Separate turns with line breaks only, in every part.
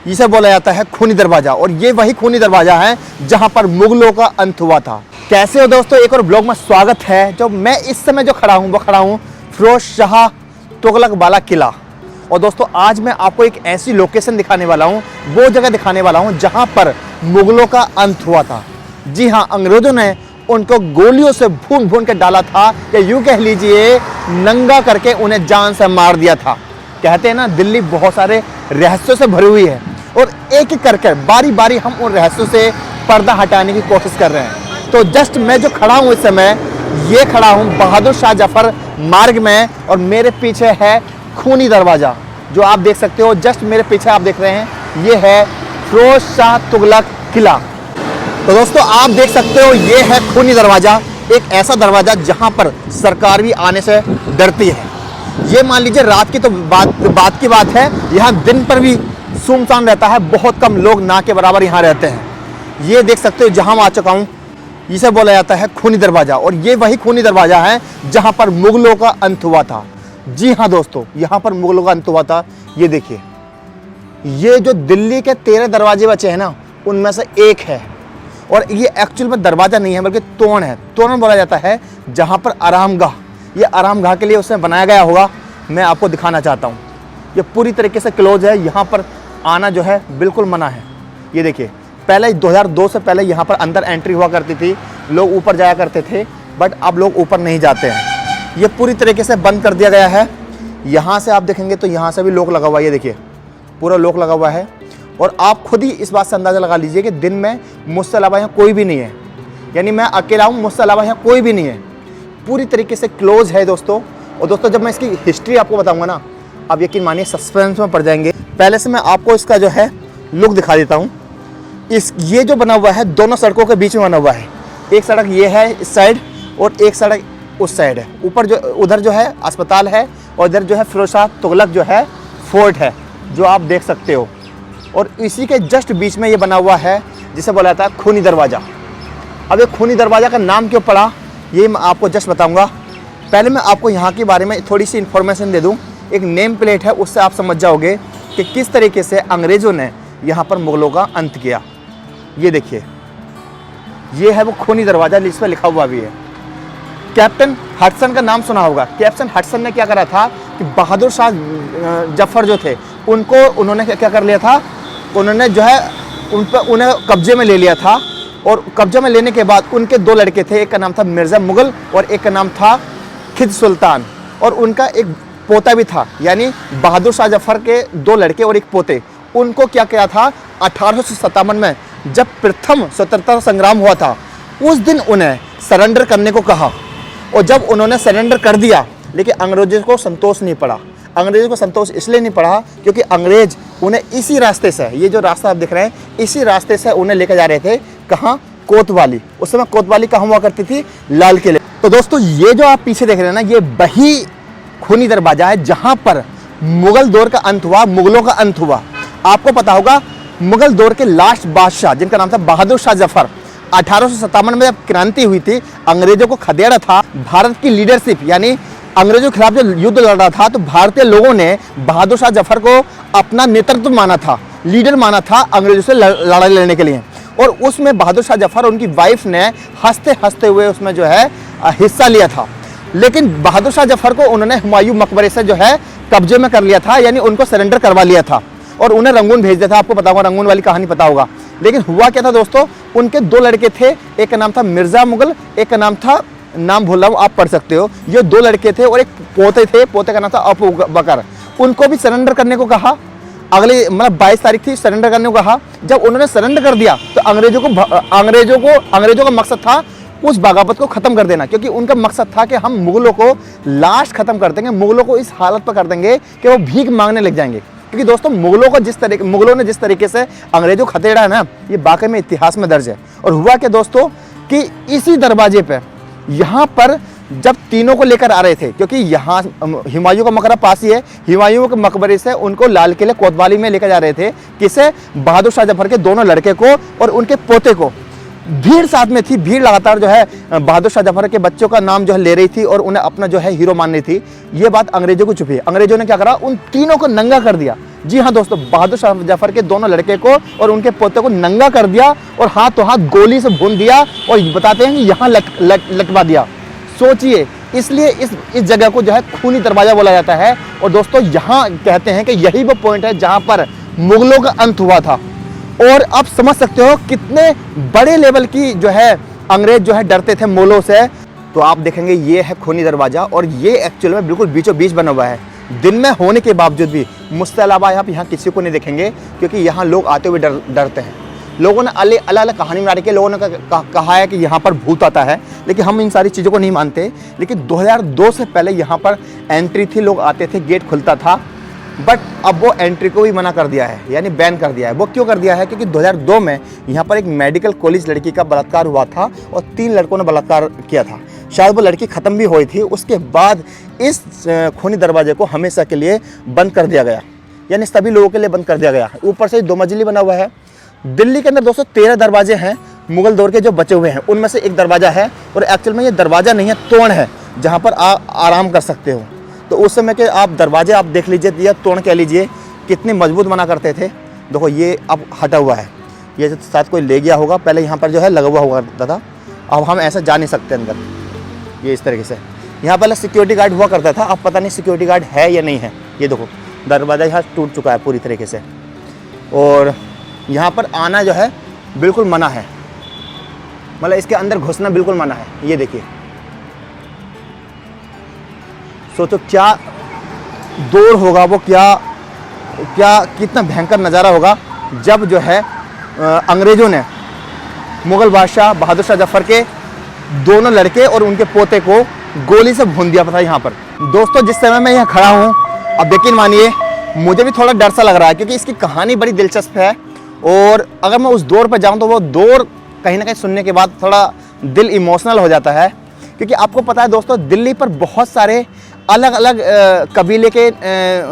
इसे बोला जाता है खूनी दरवाजा, और ये वही खूनी दरवाजा है जहां पर मुगलों का अंत हुआ था। कैसे हो दोस्तों, एक और ब्लॉग में स्वागत है। जो मैं इस समय जो खड़ा हूं वो खड़ा हूं फिरोज शाह तुगलक वाला किला। और दोस्तों आज मैं आपको एक ऐसी लोकेशन दिखाने वाला हूं, वो जगह दिखाने वाला हूं जहां पर मुगलों का अंत हुआ था। जी हाँ, अंग्रेजों ने उनको गोलियों से भून भून के डाला था, या यूं कह लीजिए नंगा करके उन्हें जान से मार दिया था। कहते हैं ना, दिल्ली बहुत सारे रहस्यों से भरी हुई है, और एक एक करके बारी बारी हम उन रहस्यों से पर्दा हटाने की कोशिश कर रहे हैं। तो जस्ट मैं जो खड़ा हूं इस समय, ये खड़ा हूं बहादुर शाह जफर मार्ग में, और मेरे पीछे है खूनी दरवाजा जो आप देख सकते हो। जस्ट मेरे पीछे आप देख रहे हैं, ये है फिरोज शाह तुगलक किला। तो दोस्तों आप देख सकते हो, ये है खूनी दरवाजा, एक ऐसा दरवाजा जहां पर सरकार भी आने से डरती है। ये मान लीजिए रात की तो बात की बात है, यहाँ दिन पर भी सुनसान रहता है, बहुत कम लोग ना के बराबर यहाँ रहते हैं। ये देख सकते हो जहां मैं आ चुका हूँ, इसे बोला जाता है खूनी दरवाजा, और ये वही खूनी दरवाजा है जहां पर मुगलों का अंत हुआ था। जी हाँ दोस्तों, यहाँ पर मुगलों का अंत हुआ था। ये देखिए, ये जो दिल्ली के 13 दरवाजे बचे हैं ना, उनमें से एक है, और ये एक्चुअल में दरवाजा नहीं है बल्कि तोरण है। तोरण बोला जाता है जहाँ पर आरामगाह, ये आरामगाह के लिए उसमें बनाया गया होगा। मैं आपको दिखाना चाहता हूँ, ये पूरी तरीके से क्लोज है, यहाँ पर आना जो है बिल्कुल मना है। ये देखिए, पहले 2002 से पहले यहाँ पर अंदर एंट्री हुआ करती थी, लोग ऊपर जाया करते थे, बट अब लोग ऊपर नहीं जाते हैं। ये पूरी तरीके से बंद कर दिया गया है। यहाँ से आप देखेंगे तो यहाँ से भी लॉक लगा हुआ है, ये देखिए पूरा लॉक लगा हुआ है। और आप खुद ही इस बात से अंदाज़ा लगा लीजिए कि दिन में मुझसे अलावा यहाँ कोई भी नहीं है, यानी मैं अकेला हूँ, मुझसे अलावा यहाँ कोई भी नहीं है। पूरी तरीके से क्लोज है दोस्तों। और दोस्तों जब मैं इसकी हिस्ट्री आपको बताऊँगा ना, आप यकीन मानिए सस्पेंस में पड़ जाएंगे। पहले से मैं आपको इसका जो है लुक दिखा देता हूँ। ये जो बना हुआ है दोनों सड़कों के बीच में बना हुआ है। एक सड़क ये है इस साइड, और एक सड़क उस साइड है। ऊपर जो उधर जो है अस्पताल है, और इधर जो है फिरोज शाह तुगलक जो है फोर्ट है, जो आप देख सकते हो। और इसी के जस्ट बीच में ये बना हुआ है जिसे बोला जाता है खूनी दरवाज़ा। अब ये खूनी दरवाज़ा का नाम क्यों पड़ा, ये मैं आपको जस्ट बताऊंगा। पहले मैं आपको यहाँ के बारे में थोड़ी सी इन्फॉर्मेशन दे दूँ। एक नेम प्लेट है, उससे आप समझ जाओगे कि किस तरीके से अंग्रेज़ों ने यहाँ पर मुगलों का अंत किया। ये देखिए, ये है वो खूनी दरवाज़ा, इस पर लिखा हुआ भी है। कैप्टन हडसन का नाम सुना होगा। कैप्टन हडसन ने क्या करा था कि बहादुर शाह जफर जो थे उनको उन्होंने क्या कर लिया था, उन्होंने जो है उन्हें कब्जे में ले लिया था। और कब्जे में लेने के बाद उनके 2 लड़के थे, एक का नाम था मिर्ज़ा मुगल और एक का नाम था खिद सुल्तान, और उनका एक पोता भी था। यानी बहादुर शाह जफर के 2 लड़के और एक पोते, उनको क्या किया था 1857 में जब प्रथम स्वतंत्रता संग्राम हुआ था, उस दिन उन्हें सरेंडर करने को कहा। और जब उन्होंने सरेंडर कर दिया, लेकिन अंग्रेज़ों को संतोष नहीं पड़ा। अंग्रेज़ों को संतोष इसलिए नहीं पड़ा क्योंकि अंग्रेज उन्हें इसी रास्ते से, ये जो रास्ता आप दिख रहे हैं, इसी रास्ते से उन्हें लेकर जा रहे थे। कहाँ? कोतवाली। उस समय कोतवाली कहाँ हुआ करती थी? लाल किले। तो दोस्तों ये जो आप पीछे देख रहे हैं ना, ये वही खूनी दरवाजा है जहाँ पर मुगल दौर का अंत हुआ, मुगलों का अंत हुआ। आपको पता होगा मुगल दौर के लास्ट बादशाह जिनका नाम था बहादुर शाह जफर, 1857 में जब क्रांति हुई थी, अंग्रेजों को खदेड़ा था, भारत की लीडरशिप यानी अंग्रेजों के खिलाफ जो युद्ध लड़ रहा था, तो भारतीय लोगों ने बहादुर शाह जफर को अपना नेतृत्व माना था, लीडर माना था अंग्रेजों से लड़ाई लड़ने के लिए। और उसमें बहादुर शाह जफर, उनकी वाइफ ने हंसते हंसते हुए उसमें जो है हिस्सा लिया था। लेकिन बहादुर शाह जफर को उन्होंने हुमायूं मकबरे से जो है कब्जे में कर लिया था, यानी उनको सरेंडर करवा लिया था, और उन्हें रंगून भेज दिया था। आपको पता होगा, रंगून वाली कहानी पता होगा। लेकिन हुआ क्या था दोस्तों, उनके 2 लड़के थे, एक का नाम था मिर्ज़ा मुगल, एक का नाम था, नाम भूल रहा हूँ, आप पढ़ सकते हो। ये 2 लड़के थे और एक पोते थे, पोते का नाम था अबू बकर। उनको भी सरेंडर करने को कहा। अगले मतलब 22 तारीख थी, सरेंडर करने को कहा। जब उन्होंने सरेंडर कर दिया तो अंग्रेजों का मकसद था उस बगावत को खत्म कर देना, क्योंकि उनका मकसद था कि हम मुगलों को लास्ट खत्म कर देंगे, मुगलों को इस हालत पर कर देंगे कि वो भीख मांगने लग जाएंगे। क्योंकि दोस्तों मुगलों ने जिस तरीके से अंग्रेजों को खदेड़ा है ना, ये वाकई में इतिहास में दर्ज है। और हुआ क्या दोस्तों कि इसी दरवाजे पे यहाँ पर जब तीनों को लेकर आ रहे थे, क्योंकि यहाँ हुमायूं का मकबरा पास ही है, हुमायूं के मकबरे से उनको लाल किले कोतवाली में लेकर जा रहे थे। किसे? बहादुर शाह जफर के 2 लड़के को और उनके पोते को। भीड़ साथ में थी, भीड़ लगातार जो है बहादुर शाह जफर के बच्चों का नाम जो है ले रही थी और उन्हें अपना जो है हीरो मान रही थी। ये बात अंग्रेजों को छुपी। अंग्रेजों ने क्या करा, उन तीनों को नंगा कर दिया। जी हाँ दोस्तों, बहादुर शाह जफर के दोनों लड़के को और उनके पोते को नंगा कर दिया और हाथों हाथ गोली से भून दिया और बताते हैं कि यहाँ लटवा दिया। सोचिए, इसलिए इस जगह को जो है खूनी दरवाजा बोला जाता है। और दोस्तों यहाँ कहते हैं कि यही वो पॉइंट है जहाँ पर मुगलों का अंत हुआ था। और आप समझ सकते हो कितने बड़े लेवल की जो है अंग्रेज जो है डरते थे मुगलों से। तो आप देखेंगे ये है खूनी दरवाजा और ये एक्चुअल में बिल्कुल बीचों बीच बना हुआ है। दिन में होने के बावजूद भी मुझसे अलावा आप यहाँ किसी को नहीं देखेंगे, क्योंकि यहाँ लोग आते हुए डरते हैं। लोगों ने अलग अलग कहानी बना रही है। लोगों ने कहा है कि यहाँ पर भूत आता है, लेकिन हम इन सारी चीज़ों को नहीं मानते। लेकिन 2002 से पहले यहाँ पर एंट्री थी, लोग आते थे, गेट खुलता था। बट अब वो एंट्री को भी मना कर दिया है, यानी बैन कर दिया है। वो क्यों कर दिया है? क्योंकि 2002 में यहाँ पर एक मेडिकल कॉलेज लड़की का बलात्कार हुआ था और 3 लड़कों ने बलात्कार किया था। शायद वो लड़की ख़त्म भी हुई थी। उसके बाद इस खूनी दरवाजे को हमेशा के लिए बंद कर दिया गया, यानी सभी लोगों के लिए बंद कर दिया गया। ऊपर से 2 मंजिली बना हुआ है। दिल्ली के अंदर दोस्तों 13 दरवाजे हैं मुगल दौर के जो बचे हुए हैं, उनमें से एक दरवाज़ा है। और एक्चुअल में ये दरवाज़ा नहीं है, तोड़ है, जहाँ पर आप आराम कर सकते हो। तो उस समय के आप दरवाजे आप देख लीजिए या तोड़ कह लीजिए, कितने मजबूत बना करते थे। देखो ये अब हटा हुआ है, ये शायद कोई ले गया होगा। पहले यहाँ पर जो है लगा हुआ हुआ करता था, अब हम ऐसा जा नहीं सकते अंदर। ये इस तरीके से यहाँ पहले सिक्योरिटी गार्ड हुआ करता था, अब पता नहीं सिक्योरिटी गार्ड है या नहीं है। ये देखो दरवाज़ा यहाँ टूट चुका है पूरी तरीके से। और यहाँ पर आना जो है बिल्कुल मना है, मतलब इसके अंदर घुसना बिल्कुल मना है। ये देखिए, सोचो क्या दौर होगा वो, क्या कितना भयंकर नज़ारा होगा जब जो है अंग्रेज़ों ने मुग़ल बादशाह बहादुर शाह जफ़र के दोनों लड़के और उनके पोते को गोली से भून दिया था यहाँ पर। दोस्तों जिस समय मैं यहाँ खड़ा हूँ, अब यकीन मानिए मुझे भी थोड़ा डर सा लग रहा है, क्योंकि इसकी कहानी बड़ी दिलचस्प है। और अगर मैं उस दौर पर जाऊँ तो वो दौर कहीं ना कहीं सुनने के बाद थोड़ा दिल इमोशनल हो जाता है। क्योंकि आपको पता है दोस्तों, दिल्ली पर बहुत सारे अलग अलग कबीले के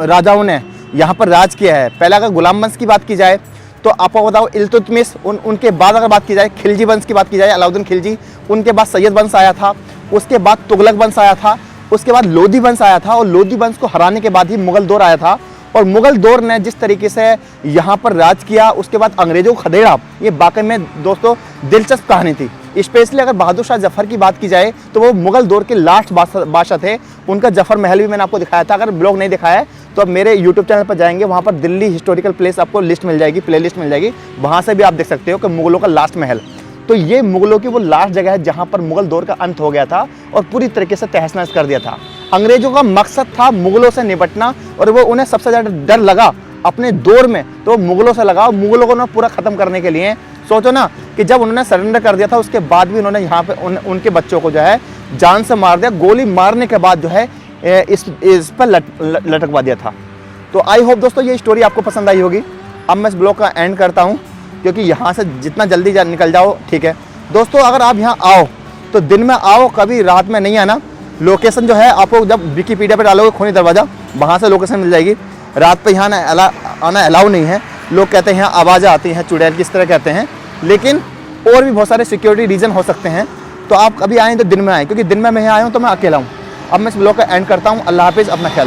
राजाओं ने यहाँ पर राज किया है। पहले अगर गुलाम वंश की बात की जाए तो आपको बताओ इल्तुतमिश, उनके बाद अगर बात की जाए खिलजी वंश की बात की जाए, अलाउद्दीन खिलजी, उनके बाद सैयद वंश आया था, उसके बाद तुगलक वंश आया था, उसके बाद लोधी वंश आया था। और लोधी वंश को हराने के बाद ही मुगल दौर आया था। और मुगल दौर ने जिस तरीके से यहाँ पर राज किया, उसके बाद अंग्रेजों को खदेड़ा, ये वाकई में दोस्तों दिलचस्प कहानी थी। स्पेशली अगर बहादुर शाह जफ़र की बात की जाए तो वो मुगल दौर के लास्ट बादशाह थे। उनका जफ़र महल भी मैंने आपको दिखाया था। अगर ब्लॉग नहीं दिखाया है तो अब मेरे यूट्यूब चैनल पर जाएंगे, वहाँ पर दिल्ली हिस्टोरिकल प्लेस आपको लिस्ट मिल जाएगी, प्ले लिस्ट मिल जाएगी, वहाँ से भी आप देख सकते हो कि मुगलों का लास्ट महल। तो ये मुगलों की वो लास्ट जगह है जहाँ पर मुगल दौर का अंत हो गया था और पूरी तरीके से तहस नहस कर दिया था। अंग्रेजों का मकसद था मुगलों से निपटना, और वो उन्हें सबसे ज़्यादा डर लगा अपने दौर में तो मुगलों से लगा। मुगलों को ना पूरा ख़त्म करने के लिए सोचो ना कि जब उन्होंने सरेंडर कर दिया था, उसके बाद भी उन्होंने यहाँ पे उनके बच्चों को जो है जान से मार दिया। गोली मारने के बाद जो है इस पर लटकवा दिया था। तो आई होप दोस्तों ये स्टोरी आपको पसंद आई होगी। अब मैं इस ब्लॉग का एंड करता हूँ, क्योंकि यहाँ से जितना जल्दी निकल जाओ ठीक है। दोस्तों अगर आप यहाँ आओ तो दिन में आओ, कभी रात में नहीं आना। लोकेशन जो है आपको जब विकीपीडिया पर डालोगे खूनी दरवाज़ा, वहाँ से लोकेशन मिल जाएगी। रात पे यहाँ आना अलाउ नहीं है। लोग कहते हैं यहाँ आवाज़ें आती हैं, चुड़ैल किस तरह कहते हैं, लेकिन और भी बहुत सारे सिक्योरिटी रीज़न हो सकते हैं। तो आप कभी आएँ तो दिन में आएँ, क्योंकि दिन में मैं यहाँ आया हूँ तो मैं अकेला हूँ। अब मैं इस ब्लॉग का एंड करता हूँ। अल्लाह हाफिज़, अपना ख्याल।